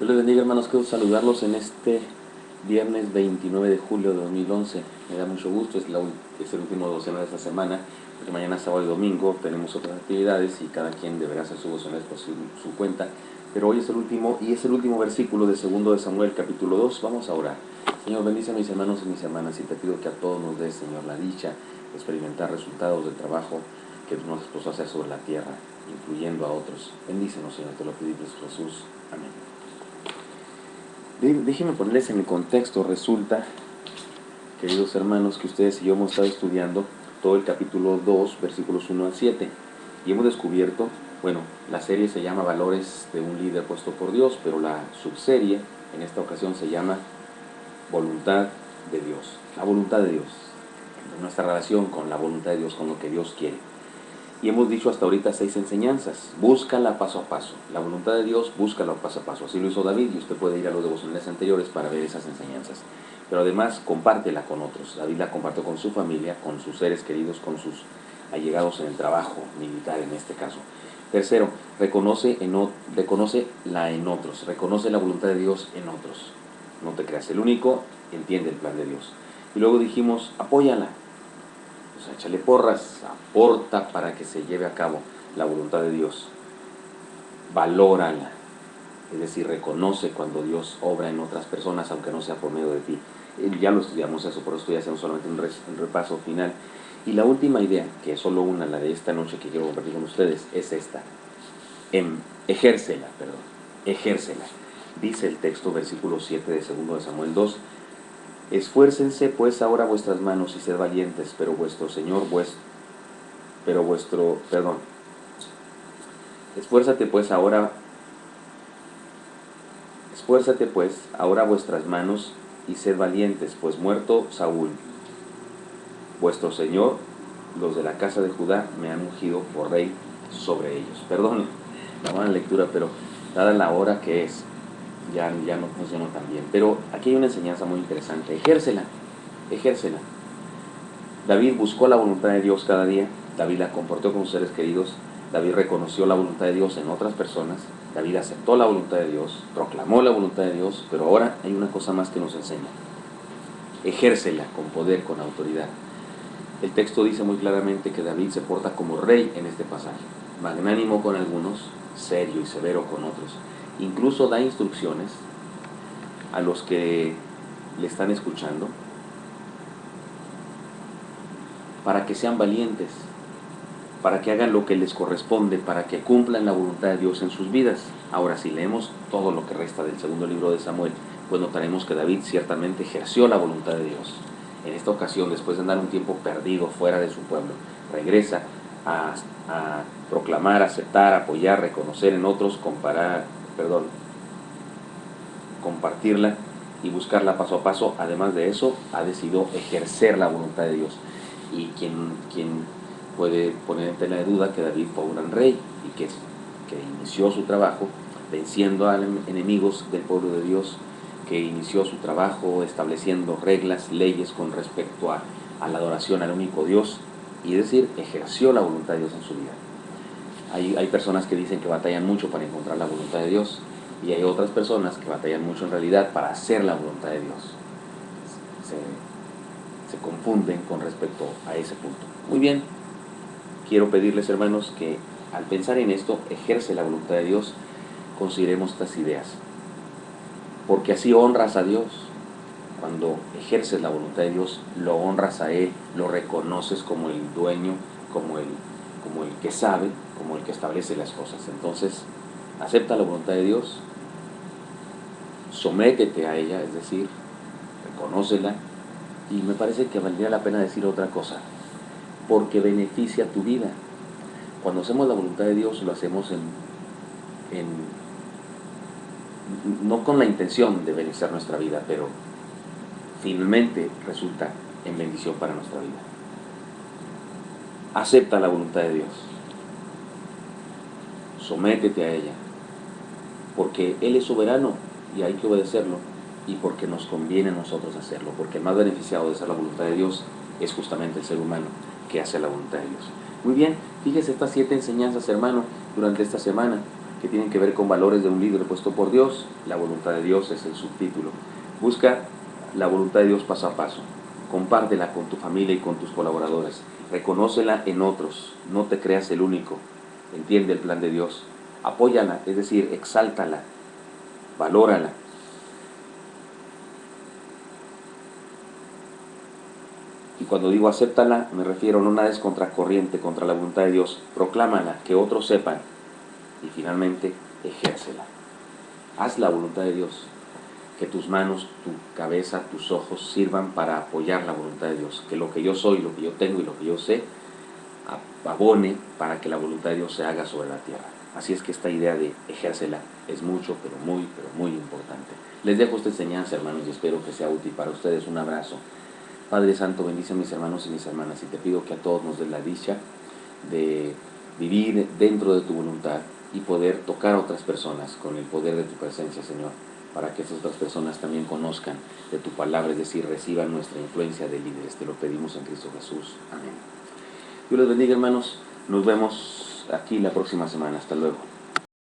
Dios les bendiga, hermanos, quiero saludarlos en este viernes 29 de julio de 2011. Me da mucho gusto, es el último devocional de esta semana, porque mañana sábado y domingo tenemos otras actividades y cada quien deberá hacer su devocional por su cuenta. Pero hoy es el último, y es el último versículo de 2 de Samuel, capítulo 2. Vamos a orar. Señor, bendice a mis hermanos y mis hermanas, y te pido que a todos nos des, Señor, la dicha de experimentar resultados del trabajo que nos puso a hacer sobre la tierra, incluyendo a otros. Bendícenos, Señor, te lo pedimos, Jesús. Amén. Déjenme ponerles en el contexto. Resulta, queridos hermanos, que ustedes y yo hemos estado estudiando todo el capítulo 2, versículos 1 al 7, y hemos descubierto, bueno, la serie se llama Valores de un líder puesto por Dios, pero la subserie en esta ocasión se llama Voluntad de Dios. La voluntad de Dios, nuestra relación con la voluntad de Dios, con lo que Dios quiere. Y hemos dicho hasta ahorita 6 enseñanzas. Búscala paso a paso. La voluntad de Dios, búscala paso a paso. Así lo hizo David, y usted puede ir a los devocionales anteriores para ver esas enseñanzas. Pero además, compártela con otros. David la compartió con su familia, con sus seres queridos, con sus allegados en el trabajo militar, en este caso. Tercero, reconócela en otros. Reconoce la voluntad de Dios en otros. No te creas el único, entiende el plan de Dios. Y luego dijimos, apóyala. O sea, échale porras, aporta para que se lleve a cabo la voluntad de Dios. Valórala, es decir, reconoce cuando Dios obra en otras personas, aunque no sea por medio de ti. Ya lo estudiamos eso, por eso estoy haciendo solamente un repaso final. Y la última idea, que es solo una, la de esta noche que quiero compartir con ustedes, es esta. Ejércela. Dice el texto, versículo 7 de 2 de Samuel 2. Esfuércense pues ahora vuestras manos y sed valientes, Esfuérzate pues ahora vuestras manos y sed valientes, pues muerto Saúl, vuestro Señor, los de la casa de Judá me han ungido por rey sobre ellos. Perdón la mala lectura, pero dada la hora que es, ya no funciona tan bien. Pero aquí hay una enseñanza muy interesante. Ejércela. David buscó la voluntad de Dios cada día. David la compartió con sus seres queridos. David reconoció la voluntad de Dios en otras personas. David aceptó la voluntad de Dios, proclamó la voluntad de Dios, pero ahora hay una cosa más que nos enseña. Ejércela con poder, con autoridad. El texto dice muy claramente que David se porta como rey en este pasaje. Magnánimo con algunos, serio y severo con otros. Incluso da instrucciones a los que le están escuchando para que sean valientes, para que hagan lo que les corresponde, para que cumplan la voluntad de Dios en sus vidas. Ahora, si leemos todo lo que resta del segundo libro de Samuel, pues notaremos que David ciertamente ejerció la voluntad de Dios. En esta ocasión, después de andar un tiempo perdido fuera de su pueblo, regresa a proclamar, aceptar, apoyar, reconocer en otros, compartirla y buscarla paso a paso. Además de eso, ha decidido ejercer la voluntad de Dios. Y quien puede poner en tela de duda que David fue un gran rey y que inició su trabajo venciendo a enemigos del pueblo de Dios, que inició su trabajo estableciendo reglas, leyes con respecto a la adoración al único Dios, y es decir, ejerció la voluntad de Dios en su vida. Hay personas que dicen que batallan mucho para encontrar la voluntad de Dios, y hay otras personas que batallan mucho en realidad para hacer la voluntad de Dios. Se confunden con respecto a ese punto. Muy bien, quiero pedirles, hermanos, que al pensar en esto, ejerce la voluntad de Dios, consideremos estas ideas. Porque así honras a Dios. Cuando ejerces la voluntad de Dios, lo honras a Él, lo reconoces como el dueño, como el que sabe, como el que establece las cosas. Entonces, acepta la voluntad de Dios, sométete a ella, es decir, reconócela, y me parece que valdría la pena decir otra cosa, porque beneficia tu vida. Cuando hacemos la voluntad de Dios, lo hacemos no con la intención de beneficiar nuestra vida, pero finalmente resulta en bendición para nuestra vida. Acepta la voluntad de Dios, sométete a ella, porque Él es soberano y hay que obedecerlo, y porque nos conviene a nosotros hacerlo, porque el más beneficiado de hacer la voluntad de Dios es justamente el ser humano que hace la voluntad de Dios. Muy bien, fíjese estas 7 enseñanzas, hermano, durante esta semana. que tienen que ver con valores de un líder puesto por Dios. La voluntad de Dios es el subtítulo. Busca la voluntad de Dios paso a paso. Compártela con tu familia y con tus colaboradores. Reconócela en otros. No te creas el único. Entiende el plan de Dios. Apóyala, es decir, exáltala, valórala. Y cuando digo acéptala, me refiero no nades contracorriente contra la voluntad de Dios. Proclámala, que otros sepan. Y finalmente, ejércela. Haz la voluntad de Dios. Que tus manos, tu cabeza, tus ojos sirvan para apoyar la voluntad de Dios. Que lo que yo soy, lo que yo tengo y lo que yo sé, abone para que la voluntad de Dios se haga sobre la tierra. Así es que esta idea de ejércela es mucho, pero muy importante. Les dejo esta enseñanza, hermanos, y espero que sea útil para ustedes. Un abrazo. Padre Santo, bendice a mis hermanos y mis hermanas, y te pido que a todos nos des la dicha de vivir dentro de tu voluntad y poder tocar a otras personas con el poder de tu presencia, Señor, para que esas otras personas también conozcan de tu palabra, es decir, reciban nuestra influencia de líderes. Te lo pedimos en Cristo Jesús. Amén. Dios les bendiga, hermanos. Nos vemos aquí la próxima semana. Hasta luego.